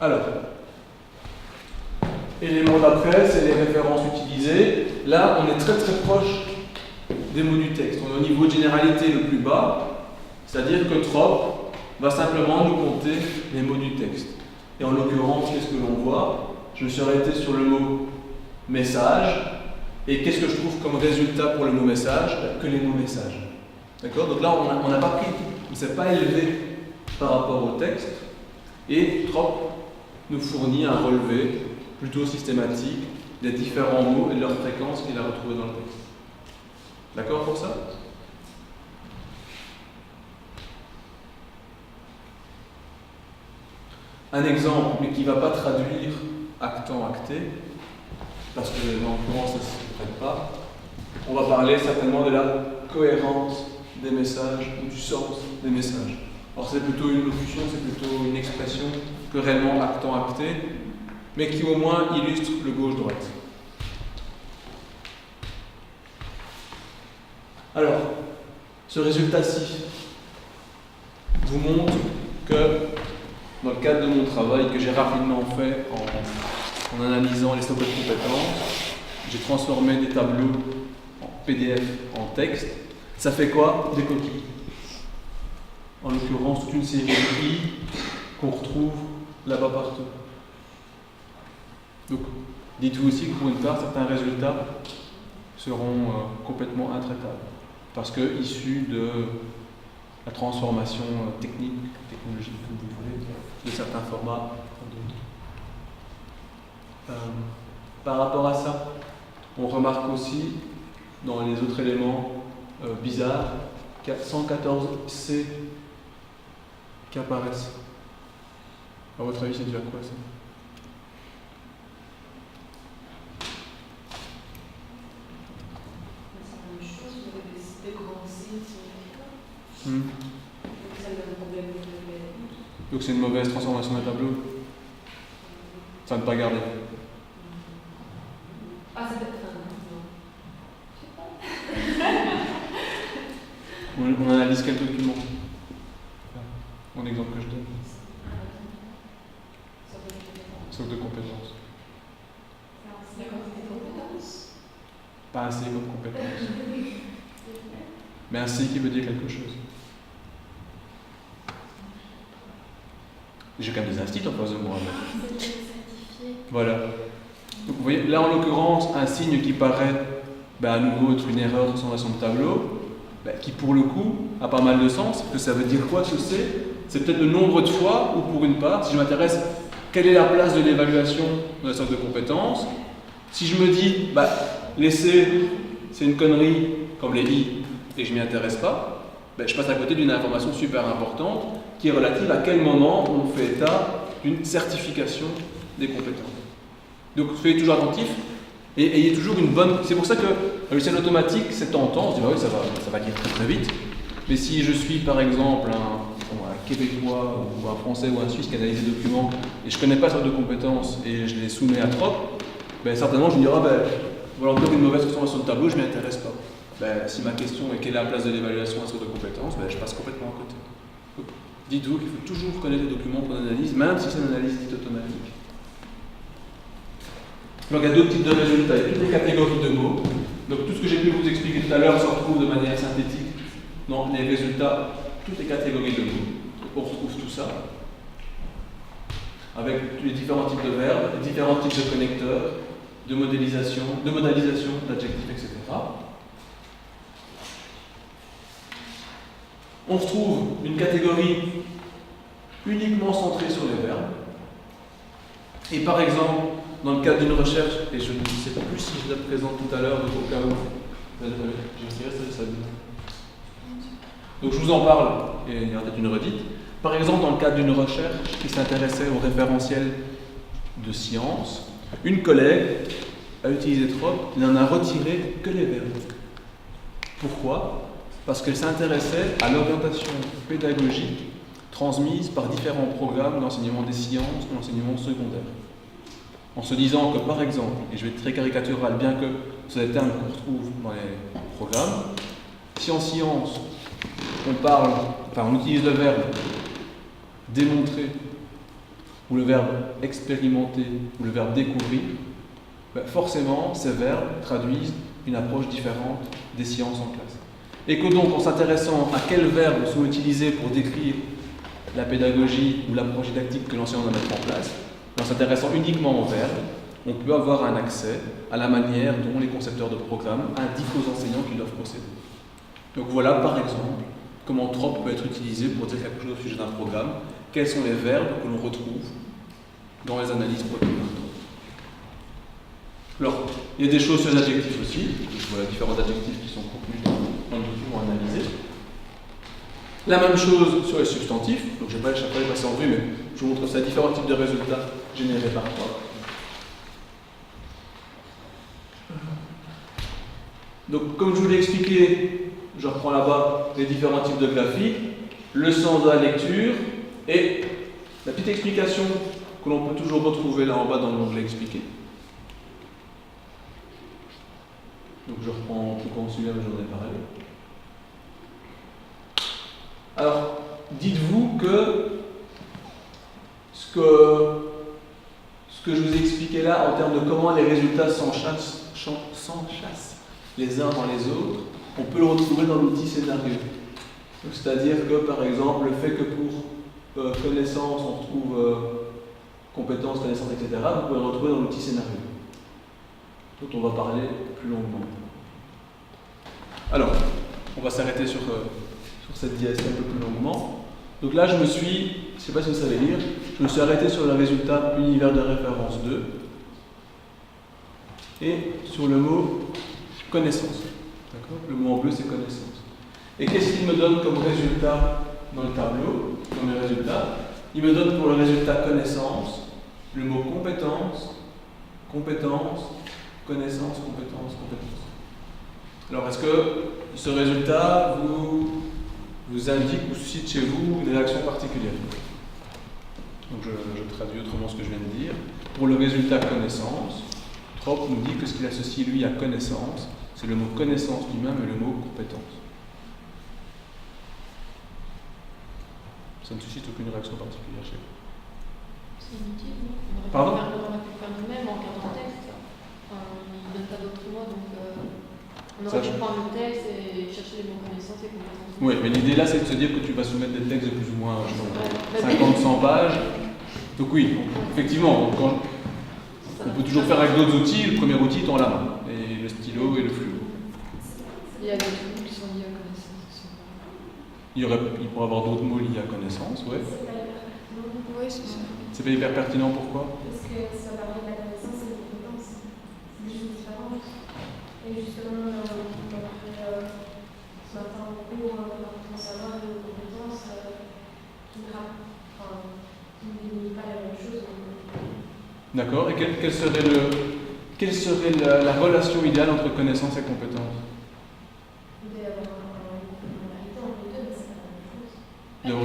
Alors, élément d'après, c'est les références utilisées. Là, on est très très proche des mots du texte. On est au niveau de généralité le plus bas, c'est-à-dire que trop va simplement nous compter les mots du texte. Et en l'occurrence, qu'est-ce que l'on voit? Je me suis arrêté sur le mot message. Et qu'est-ce que je trouve comme résultat pour le mot message? Que les mots messages. D'accord? Donc là, on n'a pas pris, on ne s'est pas élevé par rapport au texte. Et trop nous fournit un relevé plutôt systématique des différents mots et de leur fréquence qu'il a retrouvés dans le texte. D'accord pour ça? Un exemple, mais qui ne va pas traduire actant, acté, parce que en l'occurrence ça ne se prête pas. On va parler certainement de la cohérence des messages ou du sens des messages. Alors c'est plutôt une locution, c'est plutôt une expression que réellement actant, acté, mais qui au moins illustre le gauche-droite. Alors, ce résultat-ci vous montre que dans le cadre de mon travail que j'ai rapidement fait en analysant les stocks de compétences, j'ai transformé des tableaux en PDF en texte. Ça fait quoi? Des coquilles. En l'occurrence, toute une série de i qu'on retrouve là-bas partout. Donc, dites-vous aussi que pour une part, certains résultats seront complètement intraitables, parce que issus de la transformation technique, technologique, comme vous voulez, de certains formats ou d'autres. Par rapport à ça, on remarque aussi dans les autres éléments bizarres qu'il y a 114C qui apparaissent. À votre avis, c'est dû à quoi ça? Donc c'est une mauvaise transformation d'un tableau. Ça ne pas garder. Ah, c'est peut-être on analyse quel document? Mon exemple que je donne. Socle de compétences. Pas assez comme compétence. Mais assez qui veut dire quelque chose. J'ai quand même des instituts en face de moi. Voilà. Donc, vous voyez, là en l'occurrence, un signe qui paraît à nouveau être une erreur de transformation de tableau, qui pour le coup a pas mal de sens, que ça veut dire quoi ce c'est peut-être le nombre de fois, ou pour une part, si je m'intéresse, quelle est la place de l'évaluation dans la socle de compétences. Si je me dis, l'essai, c'est une connerie, comme les i, et que je ne m'y intéresse pas, je passe à côté d'une information super importante qui est relative à quel moment on fait état d'une certification des compétences. Donc soyez toujours attentifs et ayez toujours une bonne... C'est pour ça que le logiciel automatique, c'est tentant, on se dit oui, ça va dire très très vite, mais si je suis par exemple un Québécois ou un Français ou un Suisse qui analyse des documents et je ne connais pas sorte de compétences et je les soumets à trop, certainement je me dirai voilà encore une mauvaise transformation de tableau, je ne m'y intéresse pas. Si ma question est quelle est la place de l'évaluation à sorte de compétences, je passe complètement à côté. Donc, dites-vous qu'il faut toujours connaître les documents qu'on analyse, même si c'est une analyse dite automatique. Donc il y a d'autres types de résultats, il y a toutes les catégories de mots. Donc tout ce que j'ai pu vous expliquer tout à l'heure se retrouve de manière synthétique dans les résultats, toutes les catégories de mots. On retrouve tout ça, avec les différents types de verbes, les différents types de connecteurs, de modélisation, d'adjectifs, etc. On retrouve une catégorie uniquement centrée sur les verbes. Et par exemple, dans le cadre d'une recherche, et je ne sais pas plus si je la présente tout à l'heure, donc au cas où, donc je vous en parle, et il y aura peut-être une redite. Par exemple, dans le cadre d'une recherche qui s'intéressait au référentiel de sciences, une collègue a utilisé trop, il n'en a retiré que les verbes. Pourquoi? Parce qu'elle s'intéressait à l'orientation pédagogique transmise par différents programmes d'enseignement des sciences ou d'enseignement secondaire. En se disant que, par exemple, et je vais être très caricatural, bien que ce sont des termes qu'on retrouve dans les programmes, si en sciences, on utilise le verbe démontrer ou le verbe expérimenter, ou le verbe découvrir, ben forcément, ces verbes traduisent une approche différente des sciences en classe. Et que donc, en s'intéressant à quels verbes sont utilisés pour décrire la pédagogie ou l'approche didactique que l'enseignant va mettre en place, en s'intéressant uniquement aux verbes, on peut avoir un accès à la manière dont les concepteurs de programmes indiquent aux enseignants qu'ils doivent procéder. Donc voilà, par exemple, comment trop peut être utilisé pour dire quelque chose au sujet d'un programme, quels sont les verbes que l'on retrouve dans les analyses produites par trop. Alors, il y a des choses sur les adjectifs aussi. Voilà différents adjectifs qui sont contenus dans le document analysé. La même chose sur les substantifs. Donc, je ne vais pas les passer en vue, mais je vous montre ça, différents types de résultats générés par trop. Donc, comme je vous l'ai expliqué, je reprends là-bas les différents types de graphiques, le sens de la lecture et la petite explication que l'on peut toujours retrouver là en bas dans l'onglet expliqué. Donc je reprends pourquoi on celui-là, mais j'en ai parlé. Alors, dites-vous que ce que je vous ai expliqué là en termes de comment les résultats s'enchassent les uns dans les autres, on peut le retrouver dans l'outil scénario. C'est-à-dire que, par exemple, le fait que pour connaissance, on retrouve compétences, connaissances, etc., vous pouvez le retrouver dans l'outil scénario, dont on va parler plus longuement. Alors, on va s'arrêter sur cette diapositive un peu plus longuement. Donc là, je ne sais pas si vous savez lire, je me suis arrêté sur le résultat univers de référence 2 et sur le mot connaissance. D'accord ? Le mot en bleu, c'est connaissance. Et qu'est-ce qu'il me donne comme résultat dans le tableau, comme les résultats ? Il me donne pour le résultat connaissance le mot compétence, compétence, connaissance, compétence, compétence. Alors, est-ce que ce résultat vous indique ou suscite chez vous des réactions particulières ? Donc, je traduis autrement ce que je viens de dire. Pour le résultat connaissance, Trop nous dit que ce qu'il associe lui à connaissance, c'est le mot connaissance lui-même et le mot compétence. Ça ne suscite aucune réaction particulière chez vous. C'est inutile, non ? Pardon ? On aurait pu faire nous-mêmes en regardant le texte. Enfin, il ne donne pas d'autres mots, donc on aurait pu prendre le texte et chercher les mots connaissances et compétences. Oui, mais l'idée là, c'est de se dire que tu vas soumettre des textes de plus ou moins 50-100 pages. Donc oui, effectivement, on peut toujours faire avec d'autres outils. Le premier outil, tu en la main, et le stylo et le fluo. Il y a des trucs qui sont liés à connaissance. Il pourrait y avoir d'autres mots liés à connaissance, ouais. Oui, c'est ça. C'est pas hyper pertinent, pourquoi ? Parce que ça va de la connaissance et des compétences. C'est des choses différentes. Et justement, on a appris ce matin en cours l'importance savoir et les compétences qui ne définissent pas la même chose. D'accord. Et quelle serait la relation idéale entre connaissance et compétence ? Il doit y avoir une complémentarité entre les deux, mais c'est pas la même chose.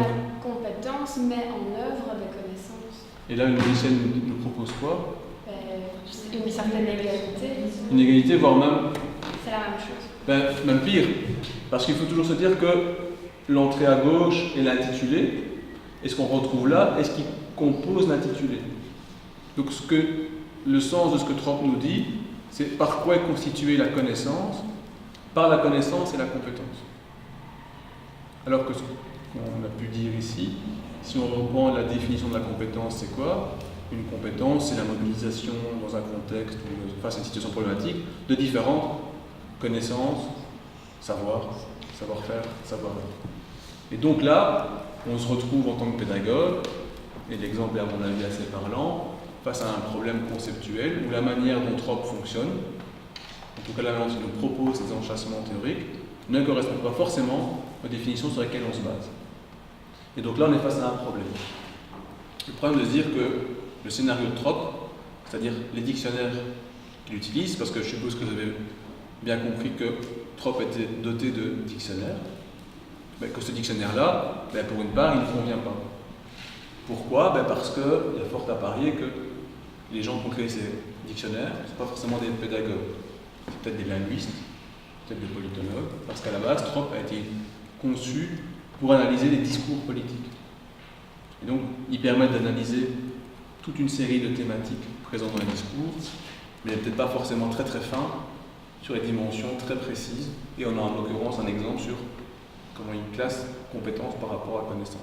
La compétence met en œuvre des connaissances. Et là, une lycéenne nous propose quoi ? Une certaine égalité. Une égalité, voire même... C'est la même chose. Même pire. Parce qu'il faut toujours se dire que l'entrée à gauche et l'intitulé, et ce qu'on retrouve là, est ce qui compose l'intitulé. Donc le sens de ce que Trop nous dit, c'est par quoi est constituée la connaissance, par la connaissance et la compétence. Alors que ce qu'on a pu dire ici, si on reprend la définition de la compétence, c'est quoi ? Une compétence, c'est la mobilisation dans un contexte ou face à une situation problématique de différentes connaissances, savoir-faire, savoir-être. Et donc là, on se retrouve en tant que pédagogue, et l'exemple est à mon avis assez parlant, face à un problème conceptuel où la manière dont Trop fonctionne, en tout cas la manière dont il nous propose ces enchâssements théoriques, ne correspond pas forcément aux définitions sur lesquelles on se base. Et donc là, on est face à un problème. Le problème de se dire que le scénario de Trop, c'est-à-dire les dictionnaires qu'il utilise, parce que je suppose que vous avez bien compris que Trop était doté de dictionnaires, que ce dictionnaire-là, pour une part, il ne convient pas. Pourquoi ? Parce qu'il y a fort à parier que les gens qui ont créé ces dictionnaires ne sont pas forcément des pédagogues. C'est peut-être des linguistes, peut-être des politologues, parce qu'à la base, Trop a été conçu pour analyser les discours politiques. Et donc, ils permettent d'analyser toute une série de thématiques présentes dans les discours, mais il n'est peut-être pas forcément très très fin sur les dimensions très précises. Et on a en l'occurrence un exemple sur comment il classe compétences par rapport à connaissance.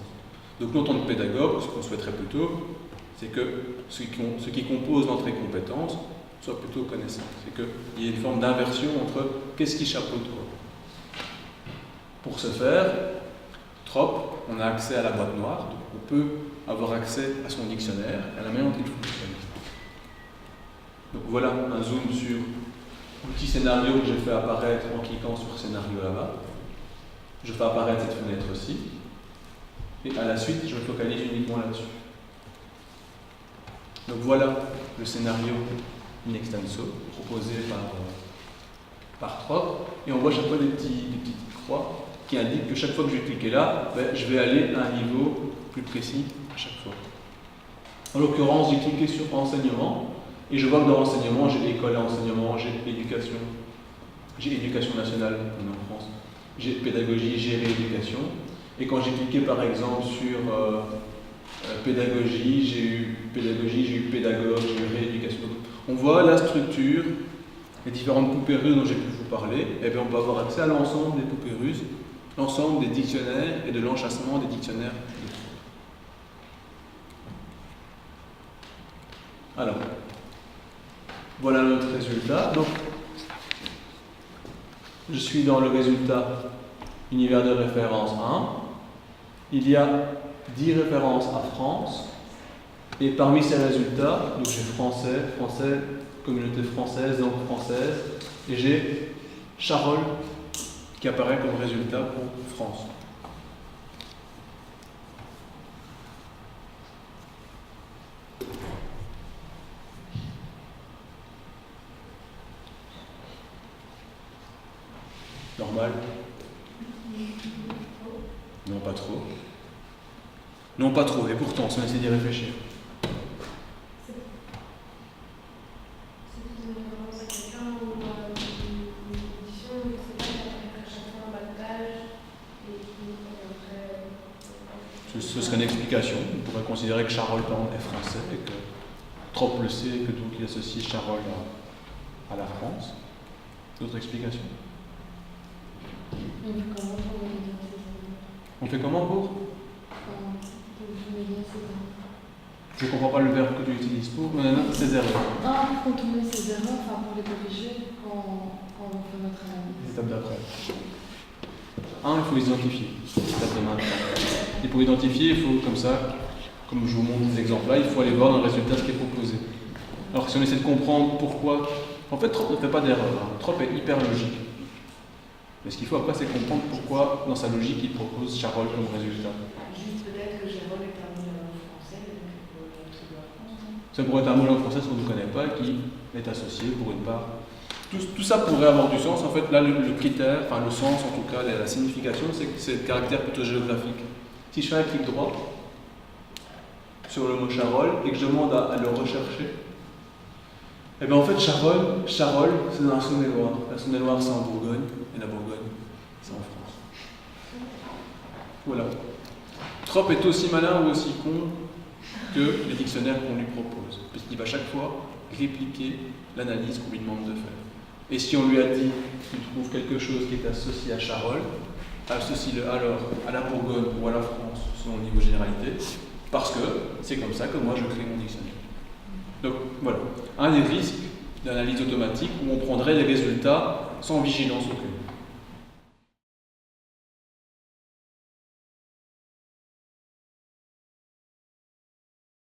Donc nous, en tant que pédagogue, ce qu'on souhaiterait plutôt, c'est que ce qui compose l'entrée compétence soit plutôt connaissance. C'est qu'il y ait une forme d'inversion entre qu'est-ce qui chapeaute quoi. Pour ce faire, TROP, on a accès à la boîte noire, donc on peut avoir accès à son dictionnaire, à la manière dont il fonctionne. Donc voilà un zoom sur l'outil scénario que j'ai fait apparaître en cliquant sur scénario là-bas. Je fais apparaître cette fenêtre-ci. Et à la suite, je me focalise uniquement là-dessus. Donc voilà le scénario in extenso proposé par TROP. Et on voit chaque fois des petites croix qui indiquent que chaque fois que je vais cliquer là, je vais aller à un niveau plus précis à chaque fois. En l'occurrence, j'ai cliqué sur enseignement et je vois que dans enseignement, j'ai école et enseignement, j'ai éducation nationale en France, j'ai pédagogie, j'ai rééducation. Et quand j'ai cliqué par exemple sur pédagogie, j'ai eu pédagogue, j'ai eu rééducation. On voit la structure, les différentes poupées russes dont j'ai pu vous parler, et bien on peut avoir accès à l'ensemble des poupées russes, l'ensemble des dictionnaires et de l'enchâssement des dictionnaires. Alors, voilà notre résultat. Donc, je suis dans le résultat univers de référence 1. Il y a 10 références à France. Et parmi ces résultats, donc j'ai français, communauté française, langue française, et j'ai Charolles qui apparaît comme résultat pour France. Normal? Non, pas trop. Non, pas trop, et pourtant, si on essaie d'y réfléchir. Ce serait une explication. On pourrait considérer que Charolles, par exemple, est français et que TROP le sait et que donc il associe Charolles à la France. D'autres explications? On fait comment pour? Je ne comprends pas le verbe que tu utilises pour. Ces erreurs. Pour contourner ces erreurs, pour les corriger quand on fait notre analyse. L'étape d'après. Il faut les identifier. L'étape de maintenant. Et pour identifier, il faut, comme ça, comme je vous montre des exemples là, il faut aller voir dans le résultat ce qui est proposé. Alors si on essaie de comprendre pourquoi. En fait, TROP ne fait pas d'erreur. TROP est hyper logique. Mais ce qu'il faut après, c'est comprendre pourquoi, dans sa logique, il propose Charolles comme résultat. Juste peut-être que Charolles est un mot de langue française, donc il faut attribuer à France. Ça pourrait être un mot de langue française qu'on ne connaît pas, qui est associé pour une part. Tout ça pourrait avoir du sens. En fait, là, le critère, enfin le sens en tout cas, la signification, c'est le caractère plutôt géographique. Si je fais un clic droit sur le mot Charolles et que je demande à le rechercher, et bien en fait, Charolles, c'est dans la Saône-et-Loire. La Saône-et-Loire, c'est en Bourgogne, et la Bourgogne, c'est en France. Voilà. TROP est aussi malin ou aussi con que les dictionnaires qu'on lui propose, puisqu'il va chaque fois répliquer l'analyse qu'on lui demande de faire. Et si on lui a dit qu'il trouve quelque chose qui est associé à Charolles, associe-le alors à la Bourgogne ou à la France, selon le niveau généralité, parce que c'est comme ça que moi je crée mon dictionnaire. Donc voilà, un des risques d'analyse automatique où on prendrait les résultats sans vigilance aucune.